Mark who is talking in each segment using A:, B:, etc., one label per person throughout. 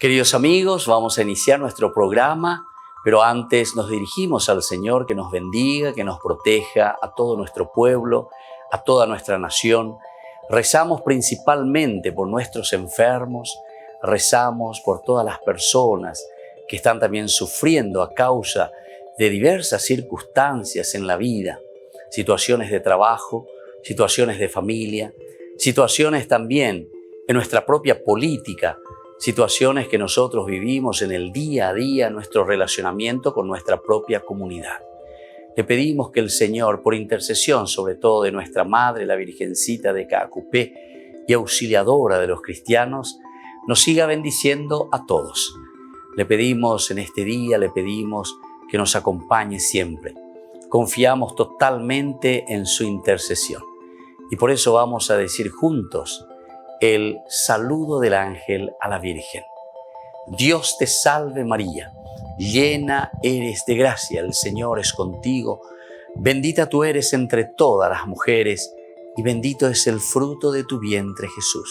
A: Queridos amigos, vamos a iniciar nuestro programa, pero antes nos dirigimos al Señor que nos bendiga, que nos proteja a todo nuestro pueblo, a toda nuestra nación. Rezamos principalmente por nuestros enfermos, rezamos por todas las personas que están también sufriendo a causa de diversas circunstancias en la vida, situaciones de trabajo, situaciones de familia, situaciones también en nuestra propia política, situaciones que nosotros vivimos en el día a día, nuestro relacionamiento con nuestra propia comunidad. Le pedimos que el Señor, por intercesión sobre todo de nuestra Madre, la Virgencita de Caacupé y auxiliadora de los cristianos, nos siga bendiciendo a todos. Le pedimos en este día, le pedimos que nos acompañe siempre. Confiamos totalmente en su intercesión. Y por eso vamos a decir juntos el saludo del ángel a la Virgen. Dios te salve María, llena eres de gracia, el Señor es contigo. Bendita tú eres entre todas las mujeres y bendito es el fruto de tu vientre Jesús.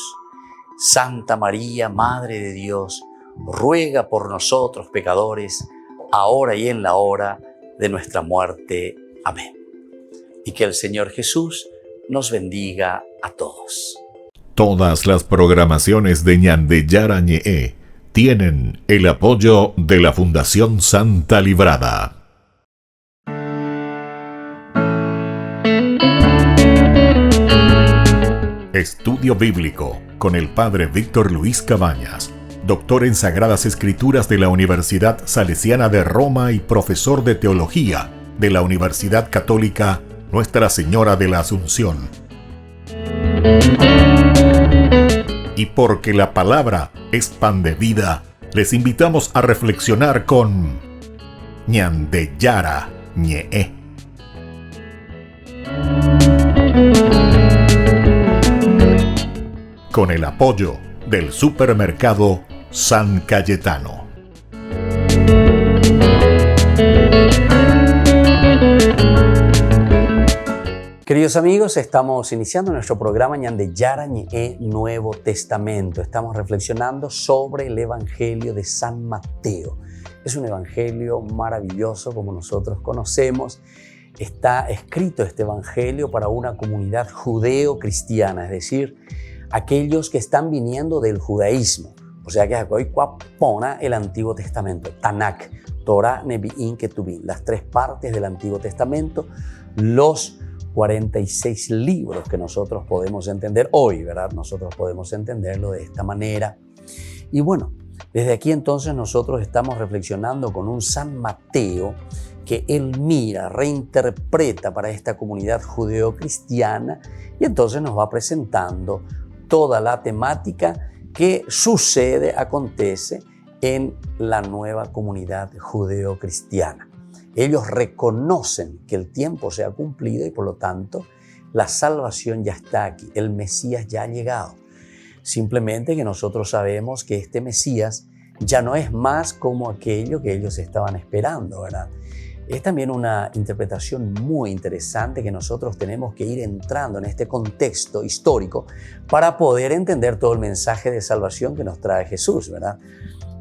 A: Santa María, Madre de Dios, ruega por nosotros pecadores, ahora y en la hora de nuestra muerte. Amén. Y que el Señor Jesús nos bendiga a todos.
B: Todas las programaciones de Ñandeyara Ñe'e tienen el apoyo de la Fundación Santa Librada. Estudio Bíblico con el Padre Víctor Luis Cabañas, doctor en Sagradas Escrituras de la Universidad Salesiana de Roma y profesor de Teología de la Universidad Católica Nuestra Señora de la Asunción. Y porque la palabra es pan de vida, les invitamos a reflexionar con Ñandeyara Ñe'e. Con el apoyo del supermercado San Cayetano.
A: Queridos amigos, estamos iniciando nuestro programa Ñandeyara Ñe'e Nuevo Testamento. Estamos reflexionando sobre el Evangelio de San Mateo. Es un evangelio maravilloso, como nosotros conocemos. Está escrito este evangelio para una comunidad judeo-cristiana, es decir, aquellos que están viniendo del judaísmo. O sea que hoy cuapona el Antiguo Testamento, Tanakh, Torah, Nevi'im, Ketuvim, las tres partes del Antiguo Testamento, los 46 libros que nosotros podemos entender hoy, ¿verdad? Nosotros podemos entenderlo de esta manera. Y bueno, desde aquí entonces nosotros estamos reflexionando con un San Mateo que él mira, reinterpreta para esta comunidad judeo-cristiana y entonces nos va presentando toda la temática que sucede, acontece en la nueva comunidad judeo-cristiana. Ellos reconocen que el tiempo se ha cumplido y por lo tanto la salvación ya está aquí, el Mesías ya ha llegado. Simplemente que nosotros sabemos que este Mesías ya no es más como aquello que ellos estaban esperando, ¿verdad? Es también una interpretación muy interesante que nosotros tenemos que ir entrando en este contexto histórico para poder entender todo el mensaje de salvación que nos trae Jesús, ¿verdad?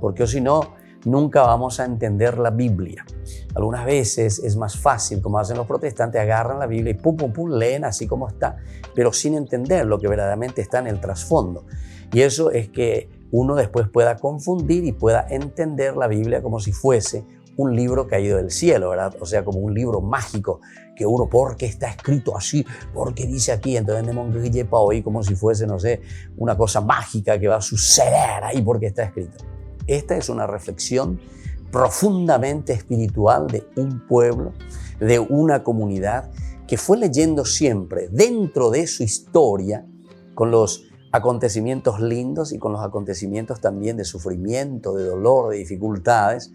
A: Porque si no, nunca vamos a entender la Biblia. Algunas veces es más fácil, como hacen los protestantes, agarran la Biblia y pum, pum, pum, leen así como está, pero sin entender lo que verdaderamente está en el trasfondo. Y eso es que uno después pueda confundir y pueda entender la Biblia como si fuese un libro caído del cielo, ¿verdad? O sea, como un libro mágico, que uno, porque está escrito así, porque dice aquí, entonces tenemos que llevar para hoy como si fuese, no sé, una cosa mágica que va a suceder ahí porque está escrito. Esta es una reflexión profundamente espiritual de un pueblo, de una comunidad que fue leyendo siempre dentro de su historia, con los acontecimientos lindos y con los acontecimientos también de sufrimiento, de dolor, de dificultades,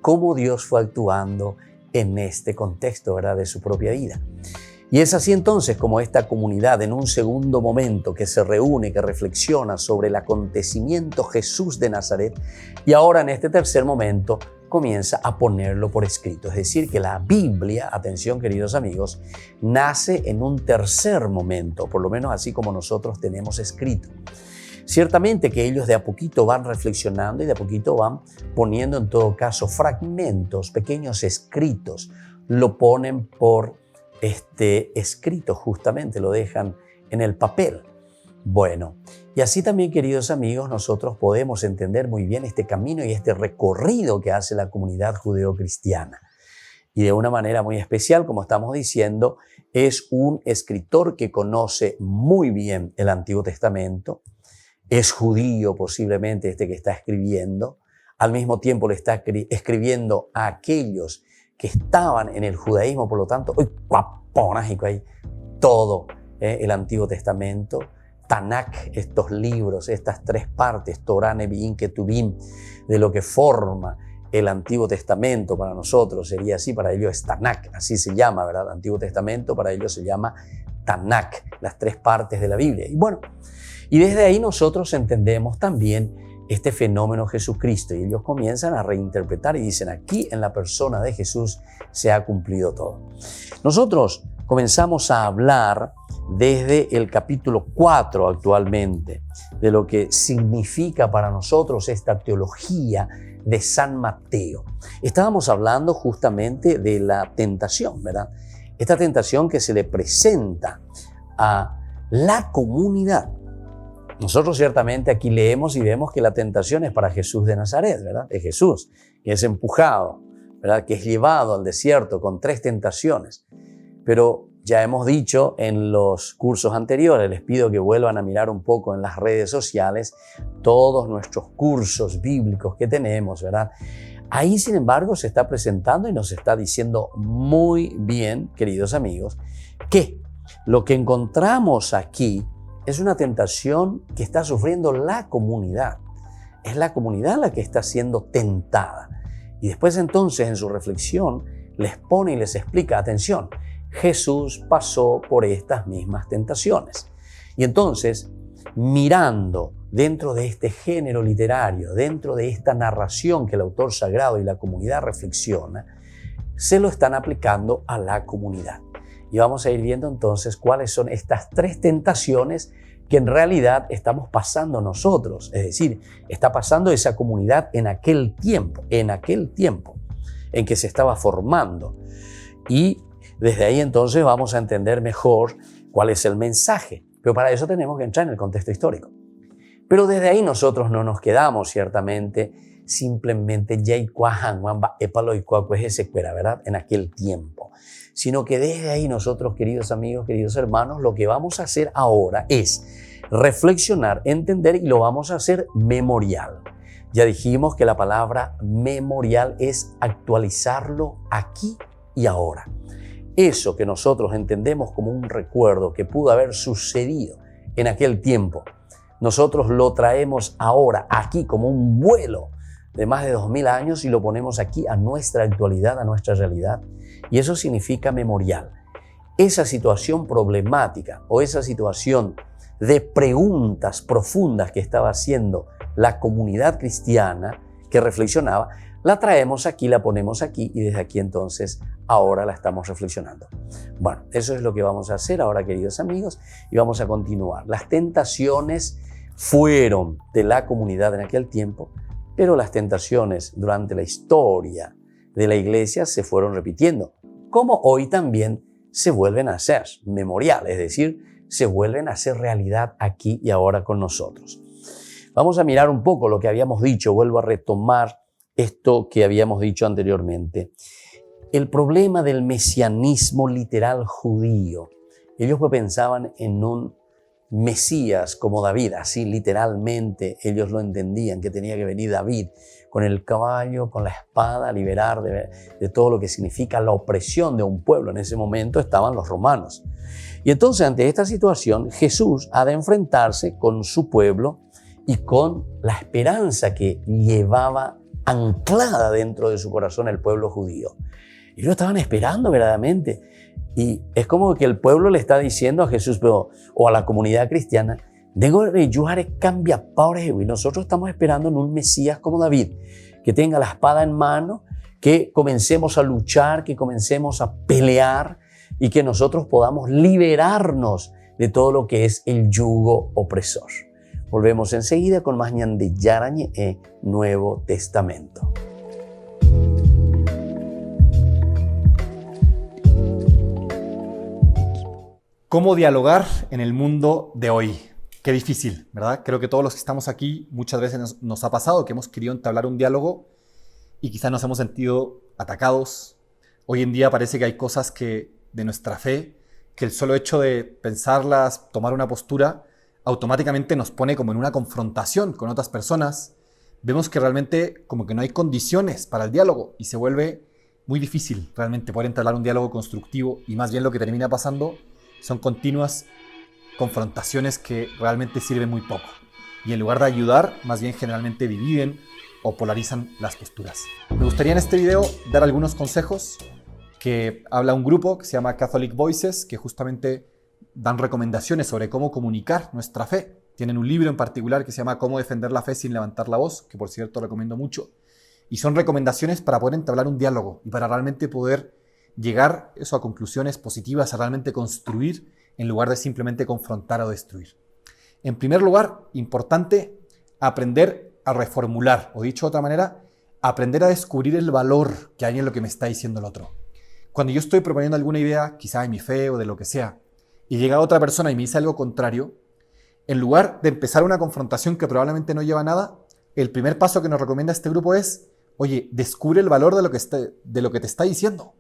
A: cómo Dios fue actuando en este contexto, ¿verdad?, de su propia vida. Y es así entonces como esta comunidad en un segundo momento que se reúne, que reflexiona sobre el acontecimiento Jesús de Nazaret y ahora en este tercer momento comienza a ponerlo por escrito. Es decir, que la Biblia, atención queridos amigos, nace en un tercer momento, por lo menos así como nosotros tenemos escrito. Ciertamente que ellos de a poquito van reflexionando y de a poquito van poniendo en todo caso fragmentos, pequeños escritos, lo ponen por escrito justamente, lo dejan en el papel. Bueno, y así también, queridos amigos, nosotros podemos entender muy bien este camino y este recorrido que hace la comunidad judeocristiana. Y de una manera muy especial, como estamos diciendo, es un escritor que conoce muy bien el Antiguo Testamento, es judío posiblemente que está escribiendo, al mismo tiempo le está escribiendo a aquellos que estaban en el judaísmo, por lo tanto, hay todo el Antiguo Testamento, Tanakh, estos libros, estas tres partes, Torah, Nevi'im, Ketuvim, de lo que forma el Antiguo Testamento para nosotros sería así, para ellos es Tanakh, así se llama, ¿verdad? Antiguo Testamento para ellos se llama Tanakh, las tres partes de la Biblia. Y bueno, y desde ahí nosotros entendemos también este fenómeno Jesucristo y ellos comienzan a reinterpretar y dicen, aquí en la persona de Jesús se ha cumplido todo. Nosotros comenzamos a hablar desde el capítulo 4 actualmente de lo que significa para nosotros esta teología de San Mateo. Estábamos hablando justamente de la tentación, ¿verdad? Esta tentación que se le presenta a la comunidad. Nosotros ciertamente aquí leemos y vemos que la tentación es para Jesús de Nazaret, ¿verdad? Es Jesús, que es empujado, ¿verdad? Que es llevado al desierto con 3 tentaciones. Pero ya hemos dicho en los cursos anteriores, les pido que vuelvan a mirar un poco en las redes sociales todos nuestros cursos bíblicos que tenemos, ¿verdad? Ahí, sin embargo, se está presentando y nos está diciendo muy bien, queridos amigos, que lo que encontramos aquí es una tentación que está sufriendo la comunidad. Es la comunidad la que está siendo tentada. Y después entonces en su reflexión les pone y les explica, atención, Jesús pasó por estas mismas tentaciones. Y entonces, mirando dentro de este género literario, dentro de esta narración que el autor sagrado y la comunidad reflexiona, se lo están aplicando a la comunidad. Y vamos a ir viendo entonces cuáles son estas 3 tentaciones que en realidad estamos pasando nosotros. Es decir, está pasando esa comunidad en aquel tiempo en que se estaba formando. Y desde ahí entonces vamos a entender mejor cuál es el mensaje. Pero para eso tenemos que entrar en el contexto histórico. Pero desde ahí nosotros no nos quedamos ciertamente simplemente ¿verdad? En aquel tiempo. Sino que desde ahí nosotros, queridos amigos, queridos hermanos, lo que vamos a hacer ahora es reflexionar, entender y lo vamos a hacer memorial. Ya dijimos que la palabra memorial es actualizarlo aquí y ahora. Eso que nosotros entendemos como un recuerdo que pudo haber sucedido en aquel tiempo, nosotros lo traemos ahora aquí como un vuelo de más de 2000 años y lo ponemos aquí a nuestra actualidad, a nuestra realidad. Y eso significa memorial. Esa situación problemática o esa situación de preguntas profundas que estaba haciendo la comunidad cristiana que reflexionaba, la traemos aquí, la ponemos aquí y desde aquí entonces ahora la estamos reflexionando. Bueno, eso es lo que vamos a hacer ahora, queridos amigos, y vamos a continuar. Las tentaciones fueron de la comunidad en aquel tiempo, pero las tentaciones durante la historia de la iglesia se fueron repitiendo, como hoy también se vuelven a hacer memorial, es decir, se vuelven a hacer realidad aquí y ahora con nosotros. Vamos a mirar un poco lo que habíamos dicho, vuelvo a retomar esto que habíamos dicho anteriormente. El problema del mesianismo literal judío. Ellos pensaban en un Mesías como David, así literalmente ellos lo entendían, que tenía que venir David con el caballo, con la espada, a liberar de todo lo que significa la opresión de un pueblo. En ese momento estaban los romanos. Y entonces ante esta situación Jesús ha de enfrentarse con su pueblo y con la esperanza que llevaba anclada dentro de su corazón el pueblo judío. Ellos estaban esperando verdaderamente. Y es como que el pueblo le está diciendo a Jesús o a la comunidad cristiana, y nosotros estamos esperando en un Mesías como David, que tenga la espada en mano, que comencemos a luchar, que comencemos a pelear y que nosotros podamos liberarnos de todo lo que es el yugo opresor. Volvemos enseguida con más Ñande Yara Ñe'e Nuevo Testamento.
C: ¿Cómo dialogar en el mundo de hoy? Qué difícil, ¿verdad? Creo que todos los que estamos aquí muchas veces nos ha pasado que hemos querido entablar un diálogo y quizás nos hemos sentido atacados. Hoy en día parece que hay cosas de nuestra fe que el solo hecho de pensarlas, tomar una postura, automáticamente nos pone como en una confrontación con otras personas. Vemos que realmente como que no hay condiciones para el diálogo y se vuelve muy difícil realmente poder entablar un diálogo constructivo, y más bien lo que termina pasando son continuas confrontaciones que realmente sirven muy poco. Y en lugar de ayudar, más bien generalmente dividen o polarizan las posturas. Me gustaría en este video dar algunos consejos que habla un grupo que se llama Catholic Voices, que justamente dan recomendaciones sobre cómo comunicar nuestra fe. Tienen un libro en particular que se llama Cómo defender la fe sin levantar la voz, que por cierto recomiendo mucho. Y son recomendaciones para poder entablar un diálogo y para realmente poder llegar a conclusiones positivas, a realmente construir en lugar de simplemente confrontar o destruir. En primer lugar, importante aprender a reformular, o dicho de otra manera, aprender a descubrir el valor que hay en lo que me está diciendo el otro. Cuando yo estoy proponiendo alguna idea, quizá de mi fe o de lo que sea, y llega otra persona y me dice algo contrario, en lugar de empezar una confrontación que probablemente no lleva a nada, el primer paso que nos recomienda este grupo es, oye, descubre el valor de lo que te está diciendo.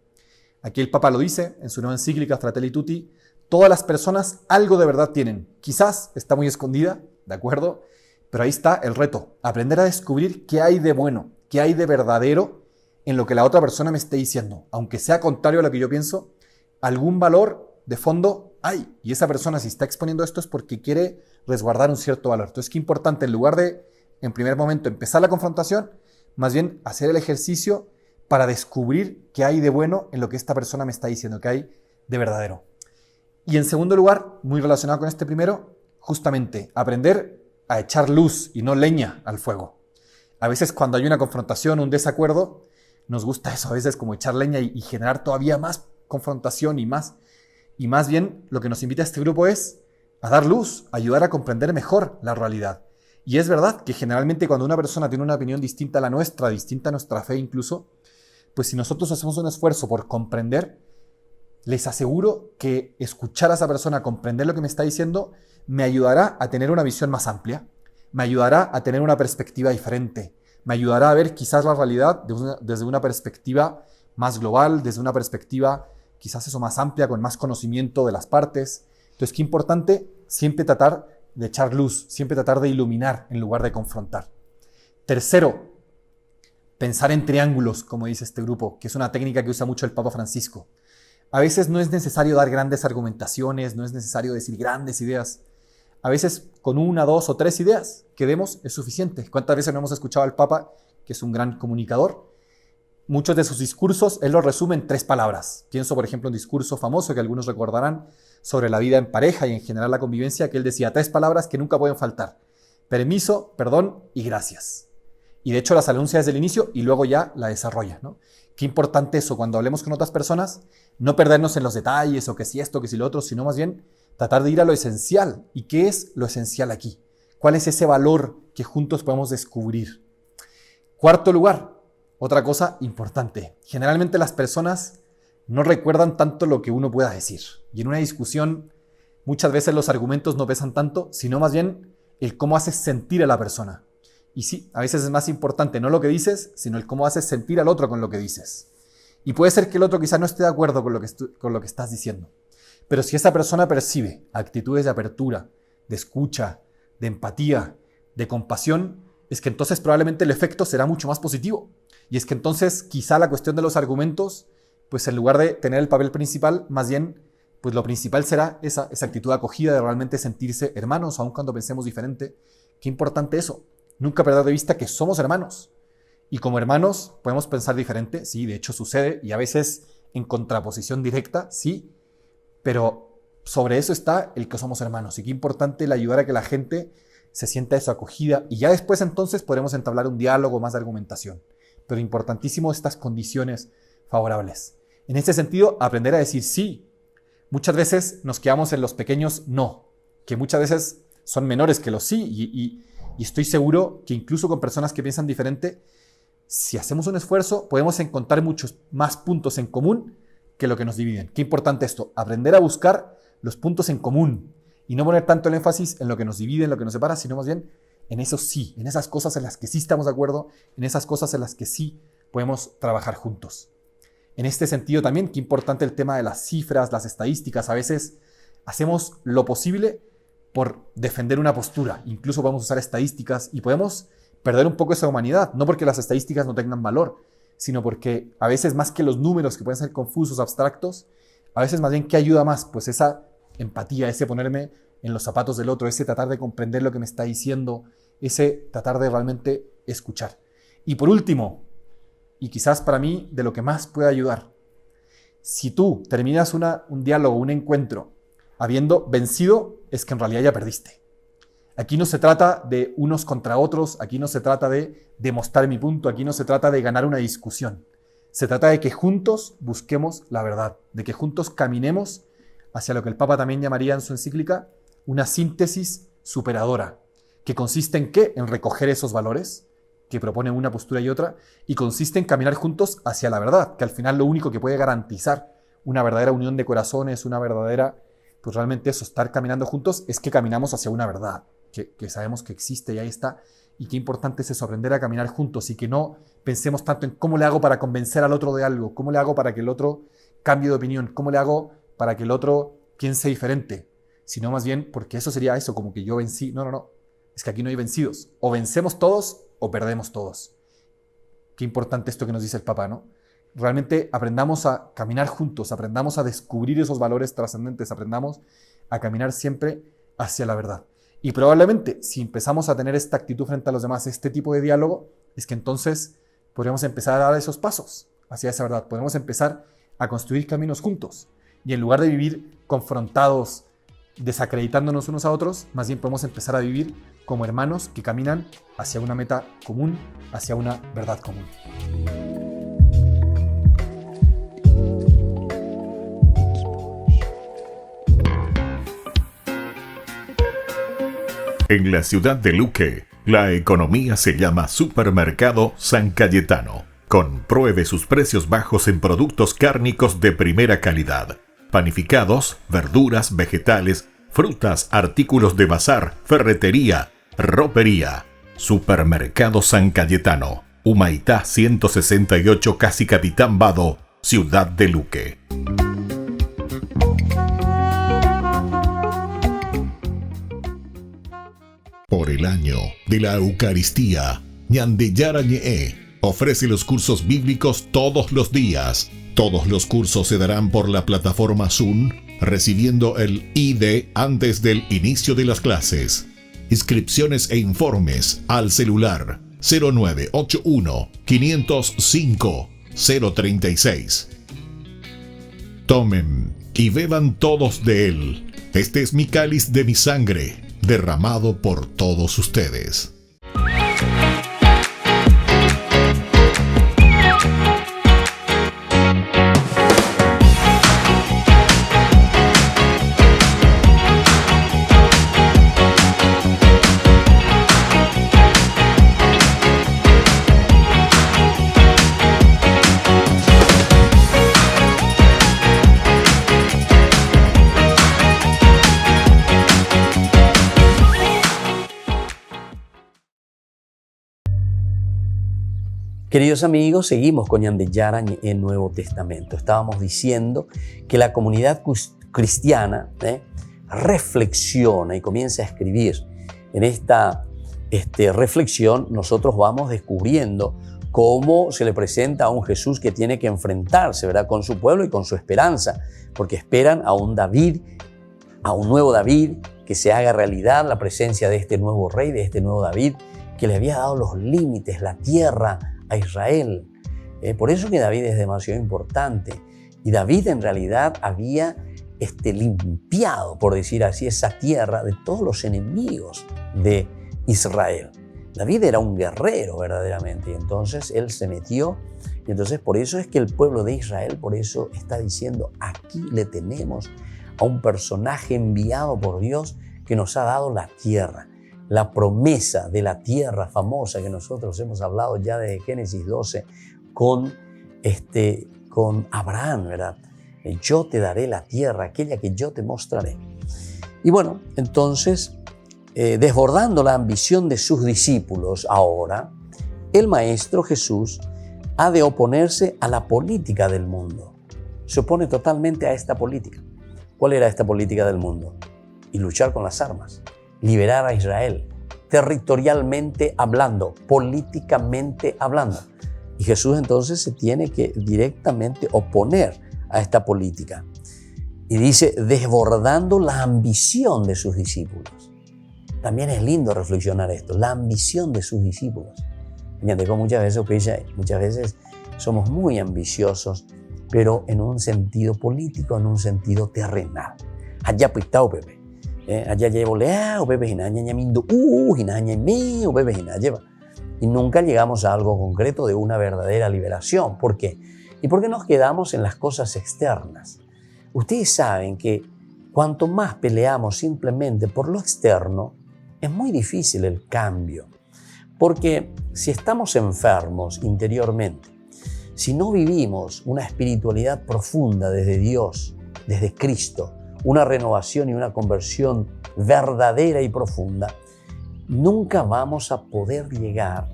C: Aquí el Papa lo dice en su nueva encíclica Fratelli Tutti: todas las personas algo de verdad tienen. Quizás está muy escondida, ¿de acuerdo? Pero ahí está el reto, aprender a descubrir qué hay de bueno, qué hay de verdadero en lo que la otra persona me esté diciendo. Aunque sea contrario a lo que yo pienso, algún valor de fondo hay. Y esa persona, si está exponiendo esto, es porque quiere resguardar un cierto valor. Entonces, qué importante, en lugar de, en primer momento, empezar la confrontación, más bien hacer el ejercicio para descubrir qué hay de bueno en lo que esta persona me está diciendo, qué hay de verdadero. Y en segundo lugar, muy relacionado con este primero, justamente aprender a echar luz y no leña al fuego. A veces cuando hay una confrontación, un desacuerdo, nos gusta eso, a veces como echar leña y generar todavía más confrontación y más bien lo que nos invita a este grupo es a dar luz, a ayudar a comprender mejor la realidad. Y es verdad que generalmente cuando una persona tiene una opinión distinta a la nuestra, distinta a nuestra fe incluso, pues si nosotros hacemos un esfuerzo por comprender, les aseguro que escuchar a esa persona, comprender lo que me está diciendo, me ayudará a tener una visión más amplia, me ayudará a tener una perspectiva diferente, me ayudará a ver quizás la realidad desde una perspectiva más global, desde una perspectiva quizás eso más amplia, con más conocimiento de las partes. Entonces, qué importante siempre tratar de echar luz, siempre tratar de iluminar en lugar de confrontar. Tercero, pensar en triángulos, como dice este grupo, que es una técnica que usa mucho el Papa Francisco. A veces no es necesario dar grandes argumentaciones, no es necesario decir grandes ideas. A veces con 1, 2 o 3 ideas que demos es suficiente. ¿Cuántas veces no hemos escuchado al Papa, que es un gran comunicador? Muchos de sus discursos él los resume en 3 palabras. Pienso, por ejemplo, en un discurso famoso que algunos recordarán sobre la vida en pareja y en general la convivencia, que él decía 3 palabras que nunca pueden faltar: permiso, perdón y gracias. Y de hecho las anuncia desde el inicio y luego ya la desarrolla, ¿no? Qué importante eso cuando hablemos con otras personas, no perdernos en los detalles o que si esto, que si lo otro, sino más bien tratar de ir a lo esencial. ¿Y qué es lo esencial aquí? ¿Cuál es ese valor que juntos podemos descubrir? Cuarto lugar, otra cosa importante. Generalmente las personas no recuerdan tanto lo que uno pueda decir. Y en una discusión muchas veces los argumentos no pesan tanto, sino más bien el cómo haces sentir a la persona. Y sí, a veces es más importante no lo que dices, sino el cómo haces sentir al otro con lo que dices. Y puede ser que el otro quizá no esté de acuerdo con lo que estás diciendo. Pero si esa persona percibe actitudes de apertura, de escucha, de empatía, de compasión, es que entonces probablemente el efecto será mucho más positivo. Y es que entonces quizá la cuestión de los argumentos, pues en lugar de tener el papel principal, más bien, pues lo principal será esa actitud acogida de realmente sentirse hermanos, aun cuando pensemos diferente. Qué importante eso. Nunca perder de vista que somos hermanos. Y como hermanos podemos pensar diferente, sí, de hecho sucede, y a veces en contraposición directa, sí, pero sobre eso está el que somos hermanos. Y qué importante el ayudar a que la gente se sienta eso, acogida, y ya después entonces podremos entablar un diálogo más de argumentación. Pero importantísimo estas condiciones favorables. En este sentido, aprender a decir sí. Muchas veces nos quedamos en los pequeños no, que muchas veces son menores que los sí. Y estoy seguro que incluso con personas que piensan diferente, si hacemos un esfuerzo, podemos encontrar muchos más puntos en común que lo que nos dividen. Qué importante esto, aprender a buscar los puntos en común y no poner tanto el énfasis en lo que nos divide, en lo que nos separa, sino más bien en eso sí, en esas cosas en las que sí estamos de acuerdo, en esas cosas en las que sí podemos trabajar juntos. En este sentido también, qué importante el tema de las cifras, las estadísticas. A veces hacemos lo posible por defender una postura. Incluso podemos usar estadísticas y podemos perder un poco esa humanidad. No porque las estadísticas no tengan valor, sino porque a veces más que los números que pueden ser confusos, abstractos, a veces más bien ¿qué ayuda más? Pues esa empatía, ese ponerme en los zapatos del otro, ese tratar de comprender lo que me está diciendo, ese tratar de realmente escuchar. Y por último, y quizás para mí de lo que más puede ayudar, si tú terminas un diálogo, un encuentro, habiendo vencido, es que en realidad ya perdiste. Aquí no se trata de unos contra otros, aquí no se trata de demostrar mi punto, aquí no se trata de ganar una discusión. Se trata de que juntos busquemos la verdad, de que juntos caminemos hacia lo que el Papa también llamaría en su encíclica una síntesis superadora, que consiste en ¿qué? En recoger esos valores que proponen una postura y otra, y consiste en caminar juntos hacia la verdad, que al final lo único que puede garantizar una verdadera unión de corazones, una verdadera, pues realmente eso, estar caminando juntos, es que caminamos hacia una verdad, que sabemos que existe y ahí está, y qué importante es eso, aprender a caminar juntos y que no pensemos tanto en cómo le hago para convencer al otro de algo, cómo le hago para que el otro cambie de opinión, cómo le hago para que el otro piense diferente, sino más bien porque eso sería eso, como que yo vencí. No, es que aquí no hay vencidos, o vencemos todos o perdemos todos. Qué importante esto que nos dice el Papa, ¿no? Realmente aprendamos a caminar juntos, aprendamos a descubrir esos valores trascendentes, aprendamos a caminar siempre hacia la verdad. Y probablemente, si empezamos a tener esta actitud frente a los demás, este tipo de diálogo, es que entonces podríamos empezar a dar esos pasos hacia esa verdad. Podemos empezar a construir caminos juntos. Y en lugar de vivir confrontados, desacreditándonos unos a otros, más bien podemos empezar a vivir como hermanos que caminan hacia una meta común, hacia una verdad común.
B: En la ciudad de Luque, la economía se llama Supermercado San Cayetano. Compruebe sus precios bajos en productos cárnicos de primera calidad. Panificados, verduras, vegetales, frutas, artículos de bazar, ferretería, ropería. Supermercado San Cayetano, Humaitá 168, Casi Capitán Vado, ciudad de Luque. Por el año de la Eucaristía, Ñande Yara Ñe'e ofrece los cursos bíblicos todos los días. Todos los cursos se darán por la plataforma Zoom, recibiendo el ID antes del inicio de las clases. Inscripciones e informes al celular 0981 505 036. Tomen y beban todos de él. Este es mi cáliz de mi sangre, derramado por todos ustedes.
A: Queridos amigos, seguimos con Ñande Yara Ñe'e Nuevo Testamento. Estábamos diciendo que la comunidad cristiana reflexiona y comienza a escribir. En esta reflexión nosotros vamos descubriendo cómo se le presenta a un Jesús que tiene que enfrentarse, ¿verdad?, con su pueblo y con su esperanza, porque esperan a un David, a un nuevo David, que se haga realidad la presencia de este nuevo rey, de este nuevo David, que le había dado los límites, la tierra a Israel. Por eso que David es demasiado importante. Y David en realidad había limpiado, por decir así, esa tierra de todos los enemigos de Israel. David era un guerrero verdaderamente, y entonces él se metió, y entonces por eso es que el pueblo de Israel, por eso está diciendo, aquí le tenemos a un personaje enviado por Dios que nos ha dado la tierra. La promesa de la tierra famosa que nosotros hemos hablado ya desde Génesis 12 con Abraham, ¿verdad? Yo te daré la tierra, aquella que yo te mostraré. Y bueno, entonces, desbordando la ambición de sus discípulos ahora, el Maestro Jesús ha de oponerse a la política del mundo. Se opone totalmente a esta política. ¿Cuál era esta política del mundo? Y luchar con las armas, liberar a Israel, territorialmente hablando, políticamente hablando. Y Jesús entonces se tiene que directamente oponer a esta política. Y dice, desbordando la ambición de sus discípulos. También es lindo reflexionar esto, la ambición de sus discípulos. Muchas veces somos muy ambiciosos, pero en un sentido político, en un sentido terrenal. Allá pitao pepe. Allá llevo leao pepe hinaña mindo hinaña meo pepe lleva. Y nunca llegamos a algo concreto de una verdadera liberación. ¿Por qué? ¿Y por qué nos quedamos en las cosas externas? Ustedes saben que cuanto más peleamos simplemente por lo externo, es muy difícil el cambio. Porque si estamos enfermos interiormente, si no vivimos una espiritualidad profunda desde Dios, desde Cristo, una renovación y una conversión verdadera y profunda, nunca vamos a poder llegar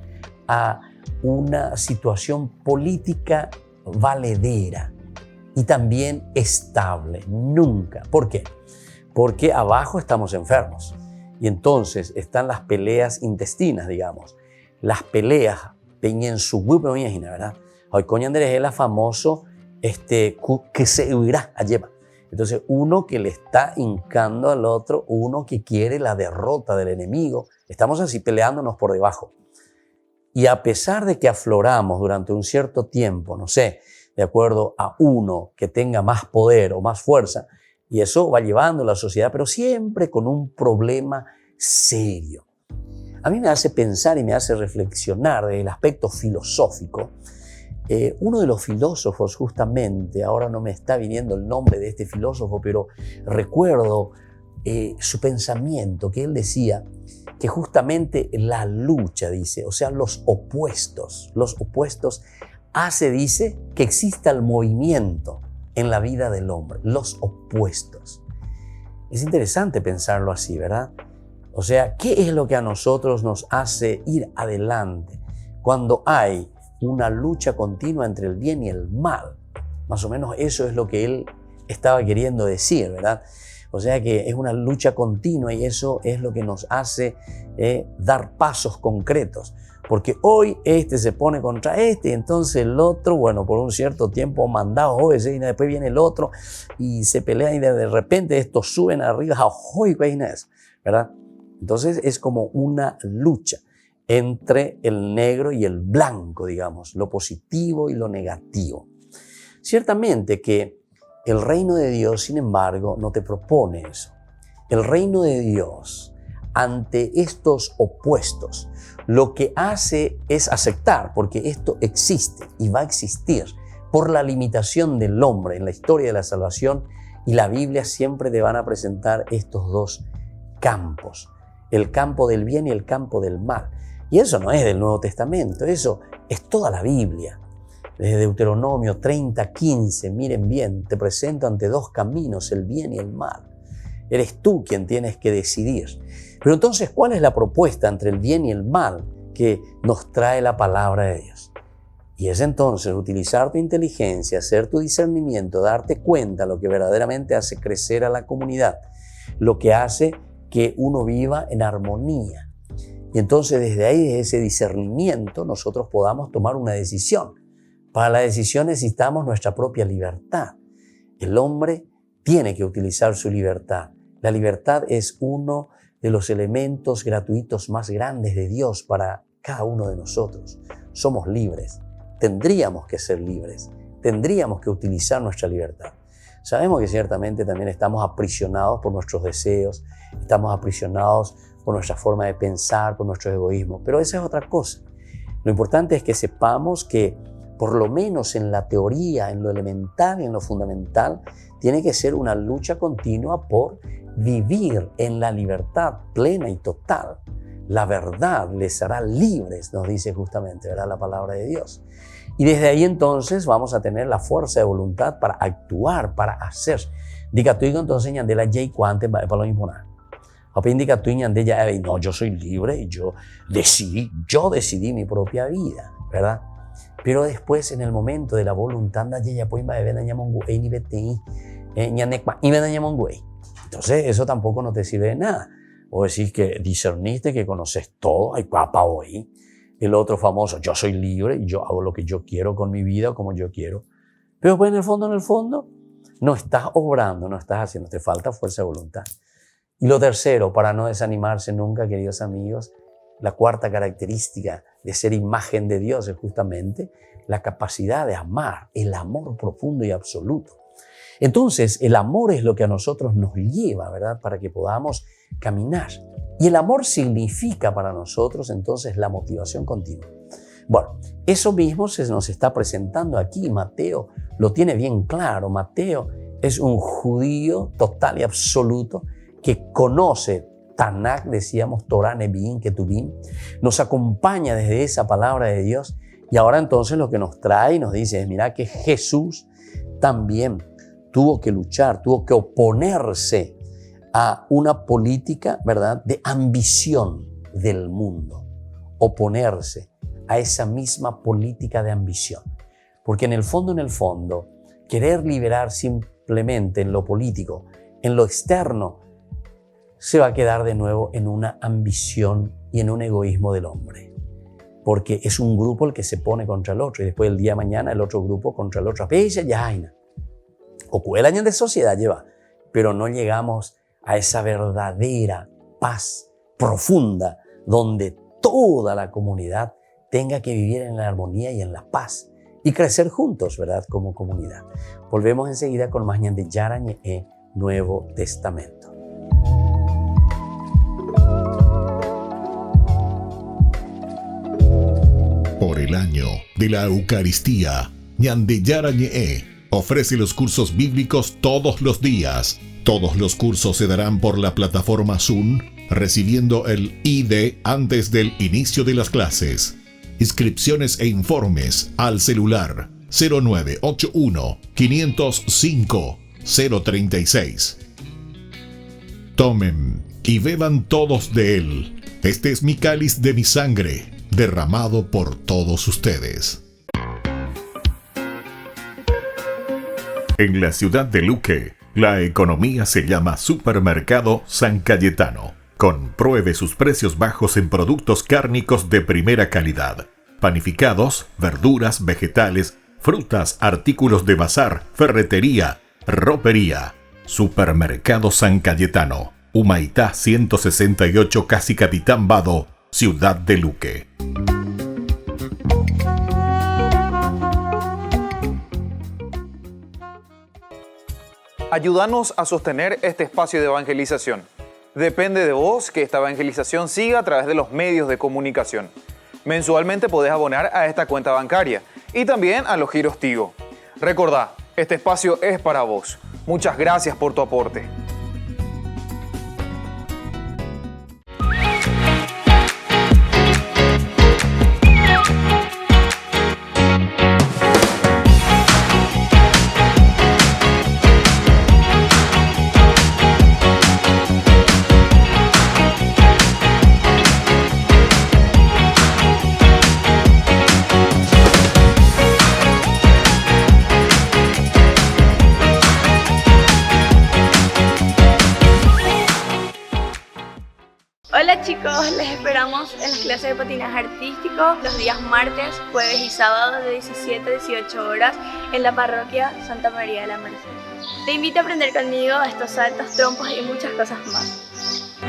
A: a una situación política valedera y también estable. Nunca. ¿Por qué? Porque abajo estamos enfermos y entonces están las peleas intestinas, digamos. Las peleas, peñen su grupo, ¿verdad? Hoy coñanderes es la famoso que se huirá a llevar. Entonces, uno que le está hincando al otro, uno que quiere la derrota del enemigo. Estamos así peleándonos por debajo. Y a pesar de que afloramos durante un cierto tiempo, no sé, de acuerdo a uno que tenga más poder o más fuerza, y eso va llevando a la sociedad, pero siempre con un problema serio. A mí me hace pensar y me hace reflexionar desde el aspecto filosófico. Uno de los filósofos, justamente, ahora no me está viniendo el nombre de este filósofo, pero recuerdo su pensamiento, que él decía que justamente la lucha, dice, o sea, los opuestos hace, dice, que exista el movimiento en la vida del hombre, los opuestos. Es interesante pensarlo así, ¿verdad? O sea, ¿qué es lo que a nosotros nos hace ir adelante cuando hay una lucha continua entre el bien y el mal? Más o menos eso es lo que él estaba queriendo decir, ¿verdad? O sea que es una lucha continua y eso es lo que nos hace dar pasos concretos. Porque hoy este se pone contra este y entonces el otro, bueno, por un cierto tiempo mandado y después viene el otro y se pelean y de repente estos suben arriba, ¿verdad? Entonces es como una lucha entre el negro y el blanco, digamos, lo positivo y lo negativo. Ciertamente que el reino de Dios, sin embargo, no te propone eso. El reino de Dios, ante estos opuestos, lo que hace es aceptar, porque esto existe y va a existir por la limitación del hombre en la historia de la salvación, y la Biblia siempre te van a presentar estos dos campos, el campo del bien y el campo del mal. Y eso no es del Nuevo Testamento, eso es toda la Biblia. Desde Deuteronomio 30:15, miren bien, te presento ante dos caminos, el bien y el mal. Eres tú quien tienes que decidir. Pero entonces, ¿cuál es la propuesta entre el bien y el mal que nos trae la palabra de Dios? Y es entonces utilizar tu inteligencia, hacer tu discernimiento, darte cuenta lo que verdaderamente hace crecer a la comunidad, lo que hace que uno viva en armonía. Y entonces desde ahí, desde ese discernimiento, nosotros podamos tomar una decisión. Para la decisión necesitamos nuestra propia libertad. El hombre tiene que utilizar su libertad. La libertad es uno de los elementos gratuitos más grandes de Dios para cada uno de nosotros. Somos libres. Tendríamos que ser libres. Tendríamos que utilizar nuestra libertad. Sabemos que ciertamente también estamos aprisionados por nuestros deseos, estamos aprisionados por nuestra forma de pensar, por nuestro egoísmo, pero esa es otra cosa. Lo importante es que sepamos que, por lo menos en la teoría, en lo elemental y en lo fundamental, tiene que ser una lucha continua por vivir en la libertad plena y total. La verdad les hará libres, nos dice justamente, ¿verdad?, la palabra de Dios. Y desde ahí entonces vamos a tener la fuerza de voluntad para actuar, para hacer. Diga tú entonces ñande la J cuante para lo imponer. Indica tú ñande ya, no, yo soy libre y yo decidí mi propia vida, ¿verdad? Pero después en el momento de la voluntad ya pues va a ver entonces eso tampoco no te sirve de nada. O decís que discerniste, que conoces todo, hay papa hoy. El otro famoso, yo soy libre y yo hago lo que yo quiero con mi vida, como yo quiero. Pero pues en el fondo, no estás obrando, no estás haciendo, te falta fuerza de voluntad. Y lo tercero, para no desanimarse nunca, queridos amigos, la cuarta característica de ser imagen de Dios es justamente la capacidad de amar, el amor profundo y absoluto. Entonces, el amor es lo que a nosotros nos lleva, ¿verdad?, para que podamos caminar. Y el amor significa para nosotros entonces la motivación continua. Bueno, eso mismo se nos está presentando aquí. Mateo lo tiene bien claro. Mateo es un judío total y absoluto que conoce Tanakh, decíamos, Torah, Nevi'im, Ketuvim, nos acompaña desde esa palabra de Dios. Y ahora entonces lo que nos trae y nos dice es, mira que Jesús también tuvo que luchar, tuvo que oponerse a una política, ¿verdad?, de ambición del mundo. Oponerse a esa misma política de ambición. Porque en el fondo, querer liberar simplemente en lo político, en lo externo, se va a quedar de nuevo en una ambición y en un egoísmo del hombre. Porque es un grupo el que se pone contra el otro y después el día de mañana el otro grupo contra el otro. O el año de sociedad lleva, pero no llegamos a esa verdadera paz profunda donde toda la comunidad tenga que vivir en la armonía y en la paz y crecer juntos, ¿verdad?, como comunidad. Volvemos enseguida con más ñande Yara Ñe'e Nuevo Testamento.
B: Por el año de la Eucaristía, ñande Yara Ñe'e ofrece los cursos bíblicos todos los días. Todos los cursos se darán por la plataforma Zoom, recibiendo el ID antes del inicio de las clases. Inscripciones e informes al celular 0981 505 036. Tomen y beban todos de él. Este es mi cáliz de mi sangre, derramado por todos ustedes. En la ciudad de Luque, la economía se llama Supermercado San Cayetano. Compruebe sus precios bajos en productos cárnicos de primera calidad. Panificados, verduras, vegetales, frutas, artículos de bazar, ferretería, ropería. Supermercado San Cayetano, Humaitá 168, Casi Capitán Vado, ciudad de Luque.
D: Ayúdanos a sostener este espacio de evangelización. Depende de vos que esta evangelización siga a través de los medios de comunicación. Mensualmente podés abonar a esta cuenta bancaria y también a los giros Tigo. Recordá, este espacio es para vos. Muchas gracias por tu aporte.
E: Hola chicos, les esperamos en las clases de patinaje artístico los días martes, jueves y sábado de 17 a 18 horas en la parroquia Santa María de la Merced. Te invito a aprender conmigo estos saltos, trompos y muchas cosas más.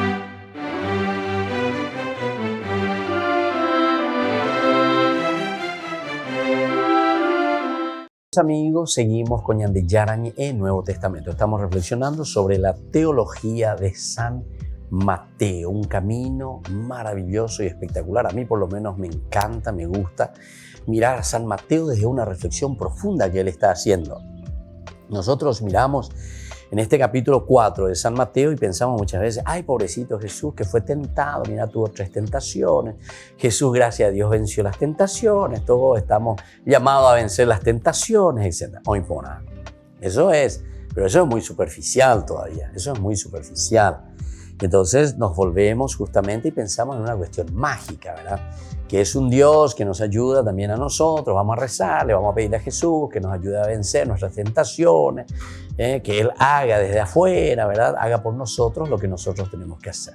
A: Amigos, seguimos con ñande Yara Ñe'e Nuevo Testamento. Estamos reflexionando sobre la teología de San Mateo, un camino maravilloso y espectacular. A mí por lo menos me encanta, me gusta mirar a San Mateo desde una reflexión profunda que él está haciendo. Nosotros miramos en este capítulo 4 de San Mateo y pensamos muchas veces, ay, pobrecito Jesús que fue tentado, mira, tuvo 3 tentaciones. Jesús, gracias a Dios, venció las tentaciones, todos estamos llamados a vencer las tentaciones, etc. No importa. Pero eso es muy superficial todavía, eso es muy superficial. Entonces nos volvemos justamente y pensamos en una cuestión mágica, ¿verdad? Que es un Dios que nos ayuda también a nosotros, vamos a rezar, le vamos a pedirle a Jesús que nos ayude a vencer nuestras tentaciones, que Él haga desde afuera, ¿verdad? Haga por nosotros lo que nosotros tenemos que hacer.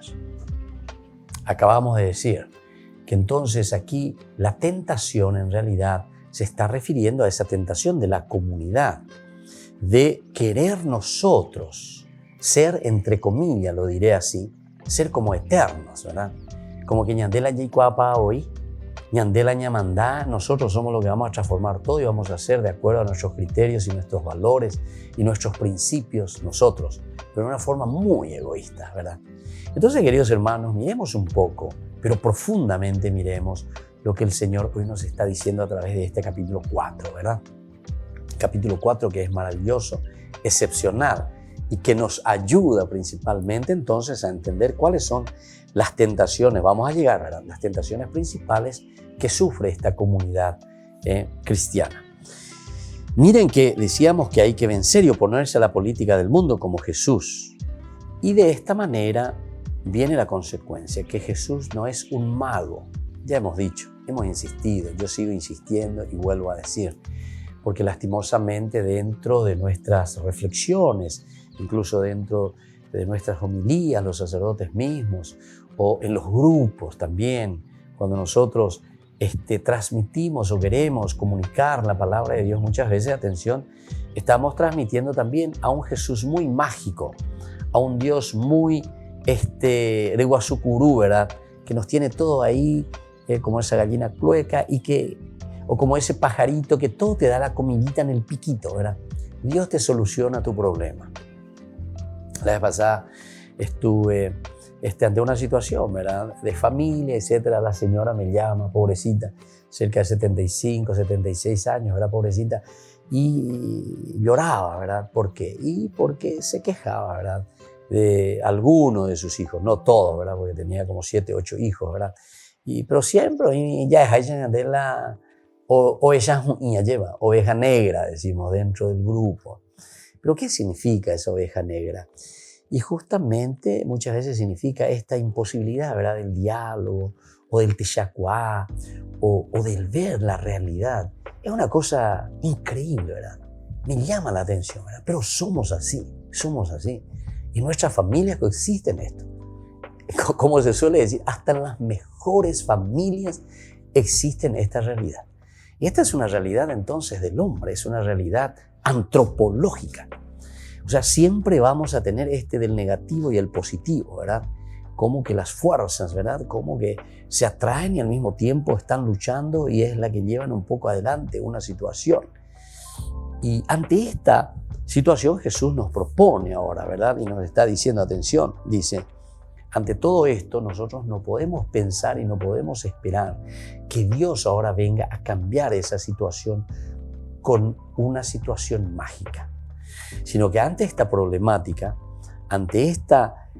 A: Acabamos de decir que entonces aquí la tentación en realidad se está refiriendo a esa tentación de la comunidad, de querer nosotros ser, entre comillas, lo diré así, ser como eternos, ¿verdad? Como que ñandela yikuapa hoy, ñandela ñamandá, nosotros somos los que vamos a transformar todo y vamos a hacer de acuerdo a nuestros criterios y nuestros valores y nuestros principios nosotros, pero de una forma muy egoísta, ¿verdad? Entonces, queridos hermanos, miremos un poco, pero profundamente miremos lo que el Señor hoy nos está diciendo a través de este capítulo 4, ¿verdad? Capítulo 4 que es maravilloso, excepcional, y que nos ayuda principalmente entonces a entender cuáles son las tentaciones, vamos a llegar, ¿verdad? Las tentaciones principales que sufre esta comunidad cristiana. Miren que decíamos que hay que vencer y oponerse a la política del mundo como Jesús. Y de esta manera viene la consecuencia, que Jesús no es un mago. Ya hemos dicho, hemos insistido, yo sigo insistiendo y vuelvo a decir, porque lastimosamente dentro de nuestras reflexiones, incluso dentro de nuestras homilías, los sacerdotes mismos, o en los grupos también, cuando nosotros transmitimos o queremos comunicar la palabra de Dios, muchas veces, atención, estamos transmitiendo también a un Jesús muy mágico, a un Dios muy de Guasucurú, ¿verdad? Que nos tiene todo ahí, como esa gallina clueca, o como ese pajarito que todo te da la comidita en el piquito, ¿verdad? Dios te soluciona tu problema. La vez pasada estuve ante una situación, ¿verdad? De familia, etcétera. La señora me llama, pobrecita, cerca de 75, 76 años, ¿verdad? Pobrecita. Y lloraba, ¿verdad? ¿Por qué? Y porque se quejaba, ¿verdad? De alguno de sus hijos, no todos, ¿verdad? Porque tenía como 7, 8 hijos, ¿verdad? Pero siempre, ya es de la oveja negra, decimos, dentro del grupo. ¿Pero qué significa esa oveja negra? Y justamente muchas veces significa esta imposibilidad, ¿verdad? Del diálogo, o del techacuá, o del ver la realidad. Es una cosa increíble, ¿verdad? Me llama la atención, ¿verdad? Pero somos así. Y nuestras familias coexisten esto. Como se suele decir, hasta en las mejores familias existen esta realidad. Y esta es una realidad entonces del hombre, es una realidad antropológica. O sea, siempre vamos a tener del negativo y el positivo, ¿verdad? Como que las fuerzas, ¿verdad? Como que se atraen y al mismo tiempo están luchando y es la que llevan un poco adelante una situación. Y ante esta situación Jesús nos propone ahora, ¿verdad? Y nos está diciendo, atención, dice, ante todo esto nosotros no podemos pensar y no podemos esperar que Dios ahora venga a cambiar esa situación con una situación mágica, sino que ante esta problemática, ante esta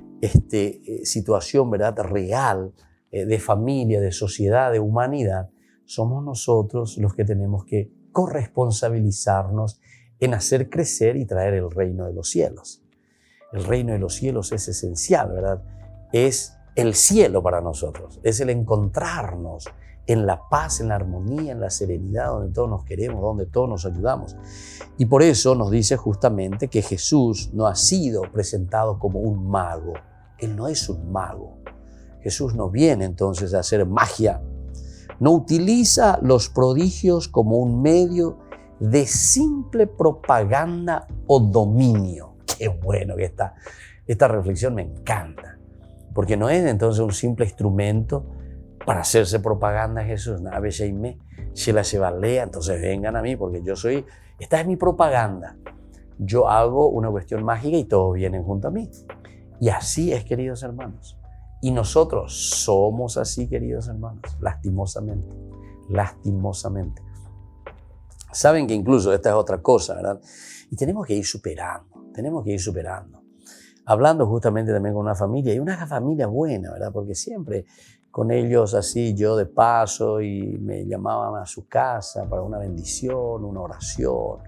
A: situación, ¿verdad? Real de familia, de sociedad, de humanidad, somos nosotros los que tenemos que corresponsabilizarnos en hacer crecer y traer el reino de los cielos. El reino de los cielos es esencial, ¿verdad? Es el cielo para nosotros, es el encontrarnos en la paz, en la armonía, en la serenidad, donde todos nos queremos, donde todos nos ayudamos. Y por eso nos dice justamente que Jesús no ha sido presentado como un mago. Él no es un mago. Jesús no viene entonces a hacer magia. No utiliza los prodigios como un medio de simple propaganda o dominio. Qué bueno que está. Esta reflexión me encanta. Porque no es entonces un simple instrumento para hacerse propaganda a Jesús. Entonces vengan a mí porque esta es mi propaganda. Yo hago una cuestión mágica y todos vienen junto a mí. Y así es, queridos hermanos. Y nosotros somos así, queridos hermanos, lastimosamente. Saben que incluso esta es otra cosa, ¿verdad? Y tenemos que ir superando. tenemos que ir superando. Hablando justamente también con una familia, y una familia buena, ¿verdad? Porque siempre con ellos así, yo de paso, y me llamaban a su casa para una bendición, una oración,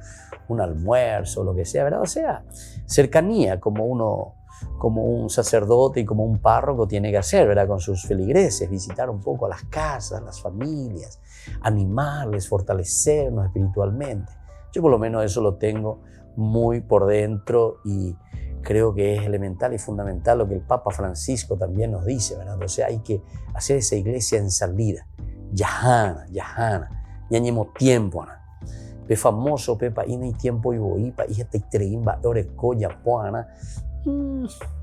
A: un almuerzo, lo que sea, ¿verdad? O sea, cercanía como un sacerdote y como un párroco tiene que hacer, ¿verdad? Con sus feligreses, visitar un poco a las casas, las familias, animarles, fortalecernos espiritualmente. Yo por lo menos eso lo tengo muy por dentro y creo que es elemental y fundamental lo que el Papa Francisco también nos dice, ¿verdad? O sea, hay que hacer esa iglesia en salida. Yahana, ñañemo tiempo, ¿no? Pe famoso, pepa, y no hay tiempo y boipa, y este treimba, orecoya, poana.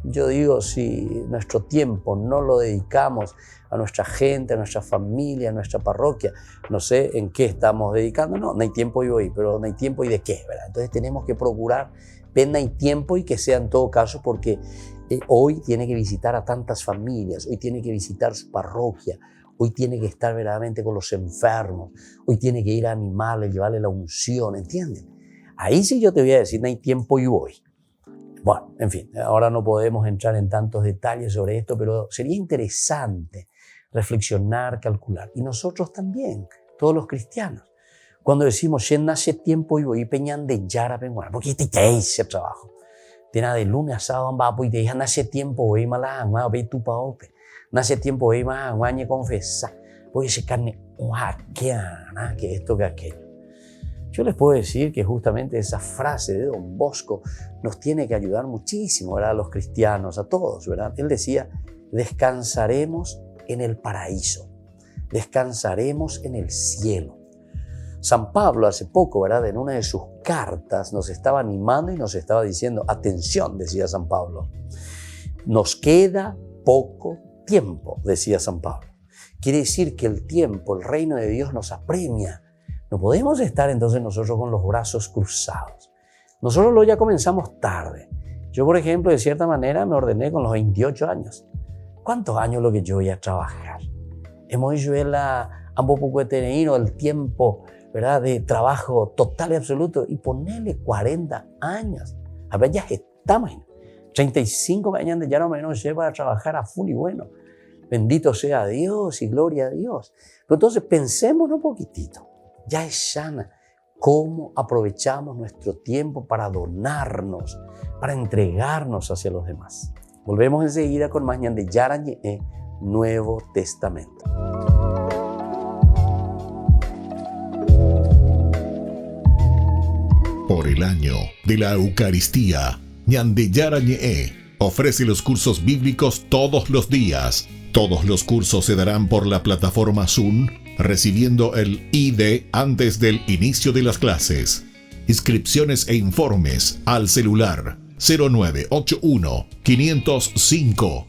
A: Yo digo, si nuestro tiempo no lo dedicamos a nuestra gente, a nuestra familia, a nuestra parroquia, no sé en qué estamos dedicando, no hay tiempo y hoy, pero no hay tiempo y de qué, ¿verdad? Entonces tenemos que procurar pena y tiempo y que sea en todo caso porque hoy tiene que visitar a tantas familias, hoy tiene que visitar su parroquia, hoy tiene que estar verdaderamente con los enfermos, hoy tiene que ir a animarles, llevarle la unción, ¿entienden? Ahí sí yo te voy a decir, no hay tiempo y voy. Bueno, en fin, ahora no podemos entrar en tantos detalles sobre esto, pero sería interesante reflexionar, calcular. Y nosotros también, todos los cristianos, cuando decimos, ya nace tiempo y voy peñan de yara penguana, porque te hice trabajo. Tiene de lunes a sábado, va, pues te dije, nace tiempo, voy malán, ve tu paope. Nace tiempo, voy más, guañe confesa. Voy a ese carne, que esto, que aquello. Yo les puedo decir que justamente esa frase de Don Bosco nos tiene que ayudar muchísimo, ¿verdad? A los cristianos, a todos, ¿verdad? Él decía, descansaremos en el paraíso, descansaremos en el cielo. San Pablo hace poco, ¿verdad? En una de sus cartas nos estaba animando y nos estaba diciendo, atención, decía San Pablo, nos queda poco tiempo, decía San Pablo. Quiere decir que el tiempo, el reino de Dios nos apremia. No podemos estar entonces nosotros con los brazos cruzados. Nosotros ya comenzamos tarde. Yo, por ejemplo, de cierta manera me ordené con los 28 años. ¿Cuántos años lo que yo voy a trabajar? Hemos hecho ambos poco el tiempo, ¿verdad? De trabajo total y absoluto y ponerle 40 años. A ver, ya estamos. 35 años ya no menos lleva a trabajar a full y bueno. Bendito sea Dios y gloria a Dios. Pero entonces pensemos un poquitito. Ya es sana. ¿Cómo aprovechamos nuestro tiempo para donarnos, para entregarnos hacia los demás? Volvemos enseguida con más de Yarañe, Nuevo Testamento.
B: Por el año de la Eucaristía, Ñande Yarañe ofrece los cursos bíblicos todos los días. Todos los cursos se darán por la plataforma Zoom, recibiendo el ID antes del inicio de las clases. Inscripciones e informes al celular 0981 505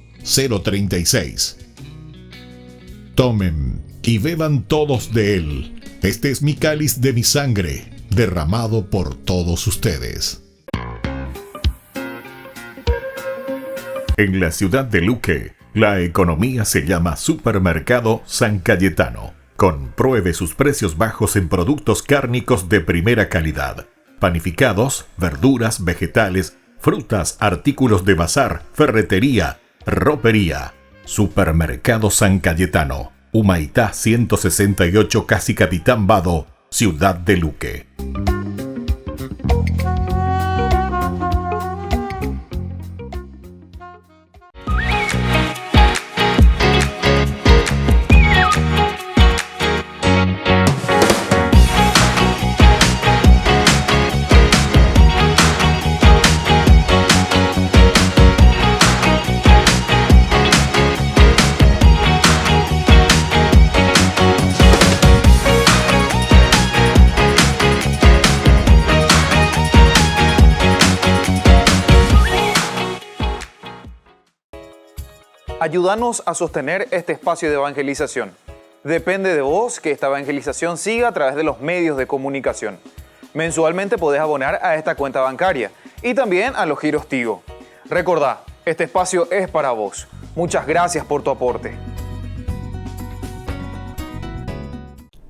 B: 036. Tomen y beban todos de él. Este es mi cáliz de mi sangre, derramado por todos ustedes. En la ciudad de Luque, la economía se llama Supermercado San Cayetano. Compruebe sus precios bajos en productos cárnicos de primera calidad. Panificados, verduras, vegetales, frutas, artículos de bazar, ferretería, ropería. Supermercado San Cayetano. Humaitá 168, Casi Capitán Vado, Ciudad de Luque.
D: Ayúdanos a sostener este espacio de evangelización. Depende de vos que esta evangelización siga a través de los medios de comunicación. Mensualmente podés abonar a esta cuenta bancaria y también a los giros Tigo. Recordá, este espacio es para vos. Muchas gracias por tu aporte.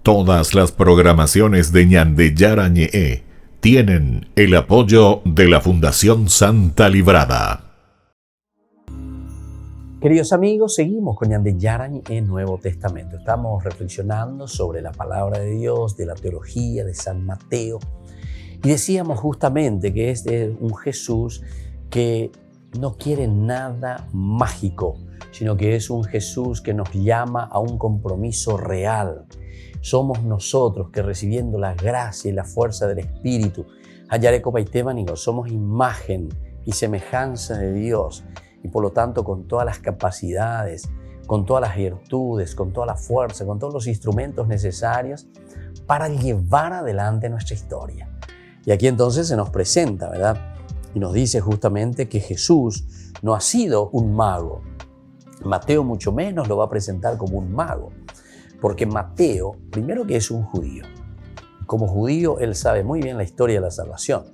B: Todas las programaciones de Ñande Yarañe tienen el apoyo de la Fundación Santa Librada.
A: Queridos amigos, seguimos con Ñande Yarañi en Nuevo Testamento. Estamos reflexionando sobre la palabra de Dios, de la teología de San Mateo. Y decíamos justamente que es un Jesús que no quiere nada mágico, sino que es un Jesús que nos llama a un compromiso real. Somos nosotros que, recibiendo la gracia y la fuerza del Espíritu, somos imagen y semejanza de Dios, y por lo tanto con todas las capacidades, con todas las virtudes, con toda la fuerza, con todos los instrumentos necesarios para llevar adelante nuestra historia. Y aquí entonces se nos presenta, ¿verdad? Y nos dice justamente que Jesús no ha sido un mago. Mateo mucho menos lo va a presentar como un mago, porque Mateo, primero que es un judío. Como judío, él sabe muy bien la historia de la salvación.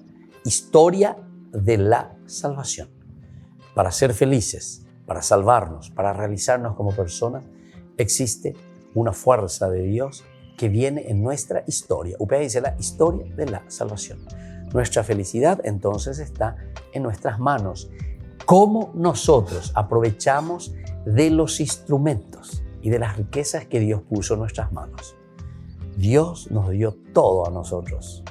A: Historia de la salvación. Para ser felices, para salvarnos, para realizarnos como personas, existe una fuerza de Dios que viene en nuestra historia. Upea dice la historia de la salvación. Nuestra felicidad entonces está en nuestras manos. ¿Cómo nosotros aprovechamos de los instrumentos y de las riquezas que Dios puso en nuestras manos? Dios nos dio todo a nosotros.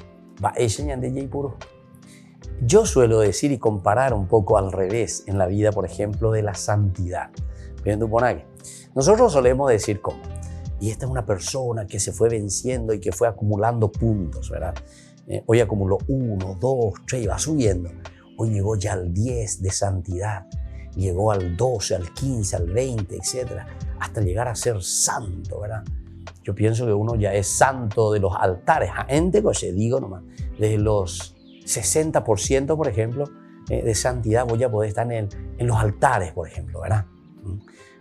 A: Yo suelo decir y comparar un poco al revés en la vida, por ejemplo, de la santidad. Nosotros solemos decir cómo. Y esta es una persona que se fue venciendo y que fue acumulando puntos, ¿verdad? Hoy acumuló 1, 2, 3, va subiendo. Hoy llegó ya al 10 de santidad. Llegó al 12, al 15, al 20, etc. Hasta llegar a ser santo, ¿verdad? Yo pienso que uno ya es santo de los altares. Gente, que digo nomás, de los 60%, por ejemplo, de santidad voy a poder estar en los altares, por ejemplo, ¿verdad?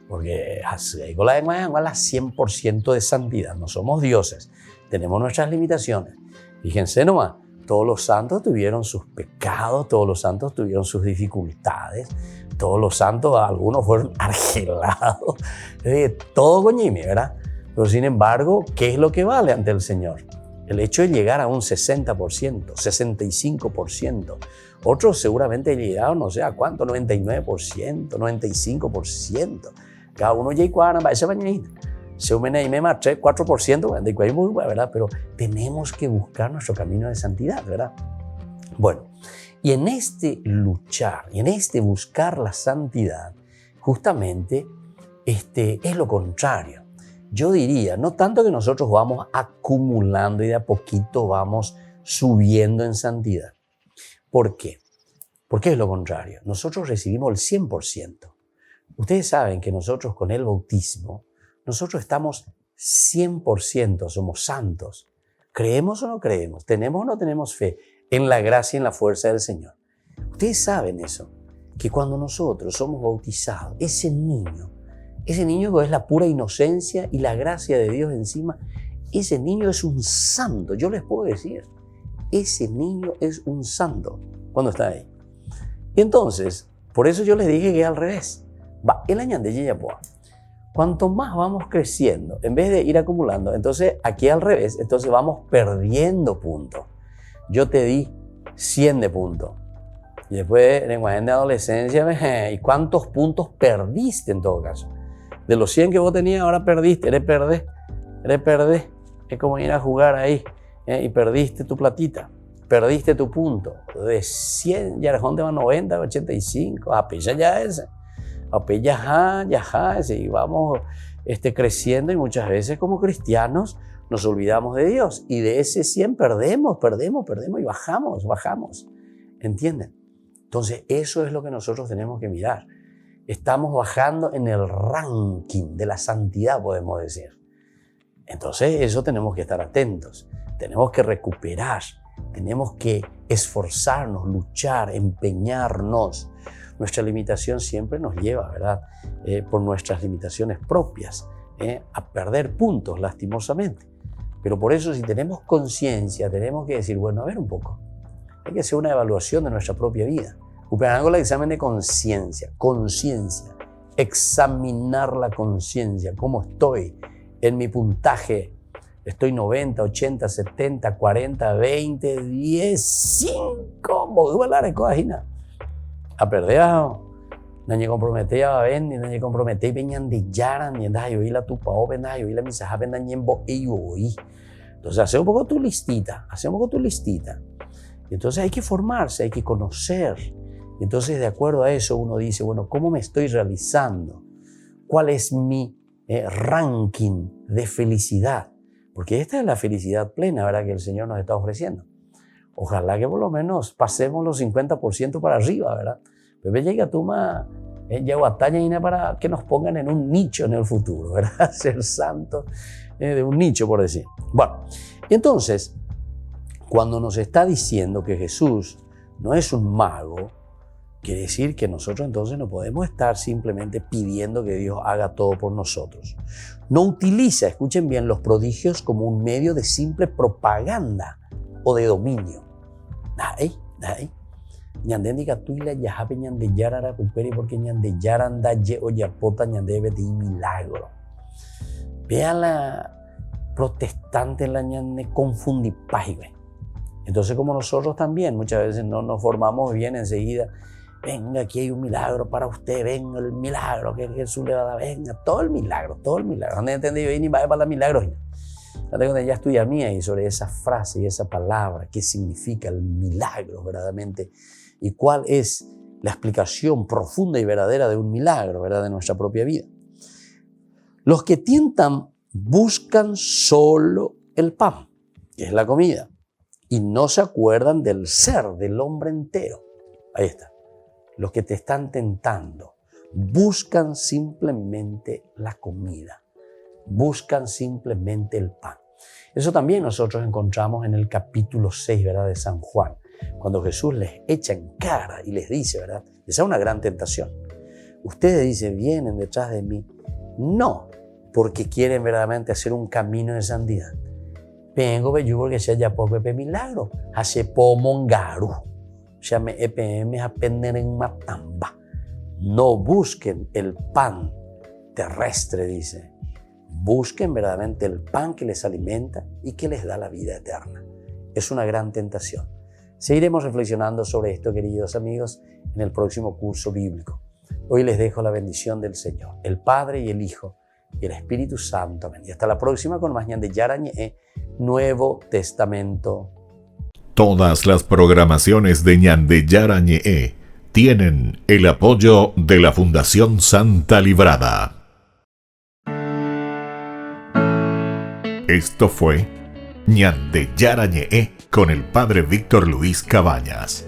A: Porque con la 100% de santidad, no somos dioses, tenemos nuestras limitaciones. Fíjense nomás, todos los santos tuvieron sus pecados, todos los santos tuvieron sus dificultades, todos los santos, algunos fueron argelados, todo coñimi, ¿verdad? Pero sin embargo, ¿qué es lo que vale ante el Señor? El hecho de llegar a un 60%, 65%. Otros seguramente llegaron, no sé a cuánto, 99%, 95%. Cada uno llegó a esa mañanita. Se me 4%, ¿verdad? Pero tenemos que buscar nuestro camino de santidad, ¿verdad? Bueno, y en este luchar, y en este buscar la santidad, justamente es lo contrario. Yo diría, no tanto que nosotros vamos acumulando y de a poquito vamos subiendo en santidad. ¿Por qué? Porque es lo contrario. Nosotros recibimos el 100%. Ustedes saben que nosotros con el bautismo, nosotros estamos 100%, somos santos. ¿Creemos o no creemos? ¿Tenemos o no tenemos fe en la gracia y en la fuerza del Señor? Ustedes saben eso, que cuando nosotros somos bautizados, ese niño que es la pura inocencia y la gracia de Dios encima, ese niño es un santo. Yo les puedo decir, ese niño es un santo cuando está ahí. Y entonces, por eso yo les dije que es al revés. El año de Yeyapoa, cuanto más vamos creciendo, en vez de ir acumulando, entonces aquí al revés, entonces vamos perdiendo puntos. Yo te di 100 de puntos. Y después, en el de adolescencia, ¿y cuántos puntos perdiste en todo caso? De los 100 que vos tenías, ahora perdiste, eres perdés. Es como ir a jugar ahí y perdiste tu platita, perdiste tu punto. De 100, ya te va 90, 85, apenas ya ese. Y vamos creciendo y muchas veces como cristianos nos olvidamos de Dios. Y de ese 100 perdemos y bajamos. ¿Entienden? Entonces eso es lo que nosotros tenemos que mirar. Estamos bajando en el ranking de la santidad, podemos decir. Entonces, eso tenemos que estar atentos. Tenemos que recuperar, tenemos que esforzarnos, luchar, empeñarnos. Nuestra limitación siempre nos lleva, ¿verdad? Por nuestras limitaciones propias, a perder puntos, lastimosamente. Pero por eso, si tenemos conciencia, tenemos que decir, bueno, a ver un poco. Hay que hacer una evaluación de nuestra propia vida. Hago el examen de conciencia, examinar la conciencia, cómo estoy en mi puntaje estoy 90, 80, 70, 40, 20, 10, 5, vos la recogina. A perder, nadie compromete a ven, ni nadie compromete y venían de yaran, ni nada, yo vi la tupa, o ven, yo vi la misaja, ven, nadie en bo, y yo oí. Entonces, hace un poco tu listita. Y entonces hay que formarse, hay que conocer. Y entonces, de acuerdo a eso, uno dice, bueno, ¿cómo me estoy realizando? ¿Cuál es mi ranking de felicidad? Porque esta es la felicidad plena, ¿verdad?, que el Señor nos está ofreciendo. Ojalá que por lo menos pasemos los 50% para arriba, ¿verdad? Pero llega tú más, batalla para que nos pongan en un nicho en el futuro, ¿verdad? Ser santos de un nicho, por decir. Bueno, entonces, cuando nos está diciendo que Jesús no es un mago, quiere decir que nosotros entonces no podemos estar simplemente pidiendo que Dios haga todo por nosotros. No utiliza, escuchen bien, los prodigios como un medio de simple propaganda o de dominio. Dai. Ñande catuila yajape ñande yarara recupere porque ñande yaranda ye o yapota ñande beti milagro. Vean la protestante la ñande confundipaibe. Entonces, como nosotros también muchas veces no nos formamos bien enseguida, venga, aquí hay un milagro para usted, venga el milagro que Jesús le va a dar, venga, todo el milagro. ¿Dónde entendí yo? Ni va para milagros. Ya estudia mía y sobre esa frase y esa palabra, qué significa el milagro verdaderamente y cuál es la explicación profunda y verdadera de un milagro, ¿verdad?, de nuestra propia vida. Los que tientan buscan solo el pan, que es la comida, y no se acuerdan del ser, del hombre entero. Ahí está. Los que te están tentando buscan simplemente la comida, buscan simplemente el pan. Eso también nosotros encontramos en el capítulo 6, ¿verdad?, de San Juan, cuando Jesús les echa en cara y les dice, ¿verdad?, esa es una gran tentación. Ustedes dicen, vienen detrás de mí, no porque quieren verdaderamente hacer un camino de santidad. Vengo porque sea ya poco milagro, hace pomongaru. Ya me EPM aprender en matamba. No busquen el pan terrestre, dice. Busquen verdaderamente el pan que les alimenta y que les da la vida eterna. Es una gran tentación. Seguiremos reflexionando sobre esto, queridos amigos, en el próximo curso bíblico. Hoy les dejo la bendición del Señor, el Padre y el Hijo y el Espíritu Santo. Amén. Y hasta la próxima con más Ñande Yarañe, Nuevo Testamento.
B: Todas las programaciones de Ñande Yarañe tienen el apoyo de la Fundación Santa Librada. Esto fue Ñande Yarañe con el Padre Víctor Luis Cabañas.